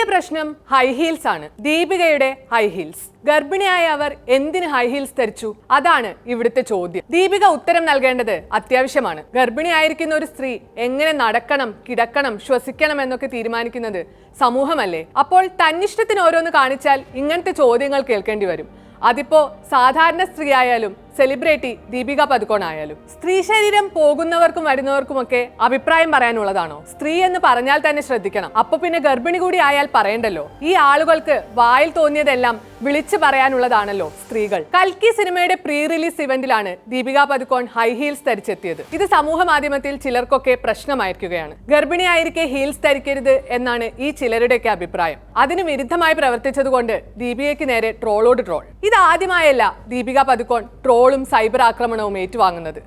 പ്രശ്നം high heels ആണ്. ദീപികയുടെ high heels. ഗർഭിണിയായ അവർ എന്തിന് ഹൈ ഹീൽസ് ധരിച്ചു? അതാണ് ഇവിടുത്തെ ചോദ്യം. ദീപിക ഉത്തരം നൽകേണ്ടത് അത്യാവശ്യമാണ്. ഗർഭിണിയായിരിക്കുന്ന ഒരു സ്ത്രീ എങ്ങനെ നടക്കണം, കിടക്കണം, ശ്വസിക്കണം എന്നൊക്കെ തീരുമാനിക്കുന്നത് സമൂഹമല്ലേ? അപ്പോൾ തന്നിഷ്ടത്തിന് ഓരോന്ന് കാണിച്ചാൽ ഇങ്ങനത്തെ ചോദ്യങ്ങൾ കേൾക്കേണ്ടി വരും. അതിപ്പോ സാധാരണ സ്ത്രീ ആയാലും സെലിബ്രിറ്റി ദീപിക പദുക്കോൺ ആയാലും. സ്ത്രീ ശരീരം പോകുന്നവർക്കും വരുന്നവർക്കുമൊക്കെ അഭിപ്രായം പറയാനുള്ളതാണോ? സ്ത്രീ എന്ന് പറഞ്ഞാൽ തന്നെ ശ്രദ്ധിക്കണം. അപ്പൊ പിന്നെ ഗർഭിണി കൂടി ആയാൽ പറയണ്ടല്ലോ. ഈ ആളുകൾക്ക് വായിൽ തോന്നിയതെല്ലാം വിളിച്ചു പറയാനുള്ളതാണല്ലോ സ്ത്രീകൾ. കൽക്കി സിനിമയുടെ പ്രീ റിലീസ് ഇവന്റിലാണ് ദീപിക പദുക്കോൺ ഹൈ ഹീൽസ് ധരിച്ചെത്തിയത്. ഇത് സമൂഹ മാധ്യമത്തിൽ ചിലർക്കൊക്കെ പ്രശ്നമായിരിക്കുകയാണ്. ഗർഭിണിയായിരിക്കെ ഹീൽസ് ധരിക്കരുത് എന്നാണ് ഈ ചിലരുടെയൊക്കെ അഭിപ്രായം. അതിന് വിരുദ്ധമായി പ്രവർത്തിച്ചതുകൊണ്ട് ദീപികയ്ക്ക് നേരെ ട്രോളോട് ട്രോൾ. ഇത് ആദ്യമായല്ല ദീപിക പദുക്കോൺ ട്രോളും സൈബർ ആക്രമണവും ഏറ്റുവാങ്ങുന്നത്.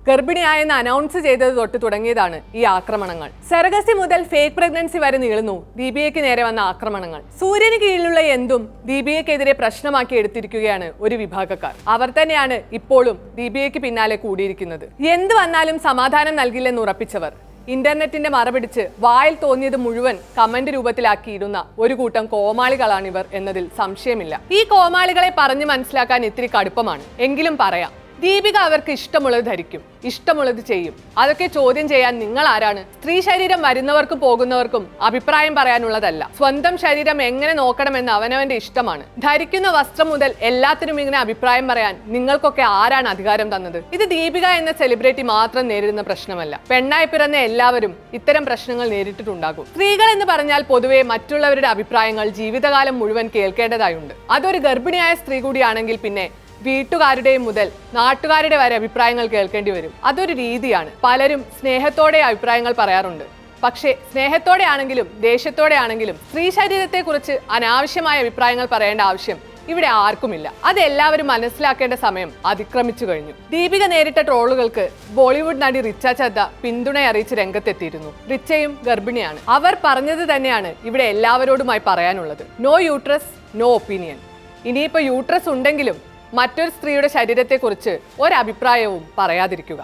ഗർഭിണിയായെന്ന് അനൗൺസ് ചെയ്തത് തൊട്ട് തുടങ്ങിയതാണ് ഈ ആക്രമണങ്ങൾ. സെറഗസി മുതൽ ഫേക്ക് പ്രഗ്നൻസി വരെ നീളുന്നു ദീപികയ്ക്ക് നേരെ വന്ന ആക്രമണങ്ങൾ. സൂര്യന് കീഴിലുള്ള എന്തും ദീപികയ്ക്കെതിരെ പ്രശ്നമാക്കി എടുത്തിരിക്കുകയാണ് ഒരു വിഭാഗക്കാർ. അവർ തന്നെയാണ് ഇപ്പോഴും ദീപികയ്ക്ക് പിന്നാലെ കൂടിയിരിക്കുന്നത്. എന്ത് വന്നാലും സമാധാനം നൽകില്ലെന്ന് ഉറപ്പിച്ചവർ ഇന്റർനെറ്റിന്റെ മറപിടിച്ച് വായിൽ തോന്നിയത് മുഴുവൻ കമന്റ് രൂപത്തിലാക്കിയിരുന്ന ഒരു കൂട്ടം കോമാളികളാണിവർ എന്നതിൽ സംശയമില്ല. ഈ കോമാളികളെ പറഞ്ഞു മനസ്സിലാക്കാൻ ഇത്തിരി കടുപ്പമാണ്. എങ്കിലും പറയാം, ദീപിക അവർക്ക് ഇഷ്ടമുള്ളത് ധരിക്കും, ഇഷ്ടമുള്ളത് ചെയ്യും. അതൊക്കെ ചോദ്യം ചെയ്യാൻ നിങ്ങൾ ആരാണ്? സ്ത്രീ ശരീരം വരുന്നവർക്കും പോകുന്നവർക്കും അഭിപ്രായം പറയാനുള്ളതല്ല. സ്വന്തം ശരീരം എങ്ങനെ നോക്കണമെന്ന് അവനവന്റെ ഇഷ്ടമാണ്. ധരിക്കുന്ന വസ്ത്രം മുതൽ എല്ലാത്തിനും ഇങ്ങനെ അഭിപ്രായം പറയാൻ നിങ്ങൾക്കൊക്കെ ആരാണ് അധികാരം തന്നത്? ഇത് ദീപിക എന്ന സെലിബ്രിറ്റി മാത്രം നേരിടുന്ന പ്രശ്നമല്ല. പെണ്ണായി പിറന്ന എല്ലാവരും ഇത്തരം പ്രശ്നങ്ങൾ നേരിട്ടിട്ടുണ്ടാകും. സ്ത്രീകൾ എന്ന് പറഞ്ഞാൽ പൊതുവെ മറ്റുള്ളവരുടെ അഭിപ്രായങ്ങൾ ജീവിതകാലം മുഴുവൻ കേൾക്കേണ്ടതായുണ്ട്. അതൊരു ഗർഭിണിയായ സ്ത്രീ കൂടിയാണെങ്കിൽ പിന്നെ വീട്ടുകാരുടെയും മുതൽ നാട്ടുകാരുടെ വരെ അഭിപ്രായങ്ങൾ കേൾക്കേണ്ടി വരും. അതൊരു രീതിയാണ്. പലരും സ്നേഹത്തോടെ അഭിപ്രായങ്ങൾ പറയാറുണ്ട്. പക്ഷേ സ്നേഹത്തോടെ ആണെങ്കിലും ദേഷ്യത്തോടെ ആണെങ്കിലും സ്ത്രീ ശരീരത്തെക്കുറിച്ച് അനാവശ്യമായ അഭിപ്രായങ്ങൾ പറയേണ്ട ആവശ്യം ഇവിടെ ആർക്കുമില്ല. അത് എല്ലാവരും മനസ്സിലാക്കേണ്ട സമയം അതിക്രമിച്ചു കഴിഞ്ഞു. ദീപിക നേരിട്ട ട്രോളുകൾക്ക് ബോളിവുഡ് നടി റിച്ച ചദ്ദ പിന്തുണ അറിയിച്ച് രംഗത്തെത്തിയിരുന്നു. റിച്ചയും ഗർഭിണിയാണ്. അവർ പറഞ്ഞത് തന്നെയാണ് ഇവിടെ എല്ലാവരോടുമായി പറയാനുള്ളത്. No uterus, no opinion. ഇനിയിപ്പോൾ യൂട്രസ് ഉണ്ടെങ്കിലും മറ്റൊരു സ്ത്രീയുടെ ശരീരത്തെക്കുറിച്ച് ഒരഭിപ്രായവും പറയാതിരിക്കുക.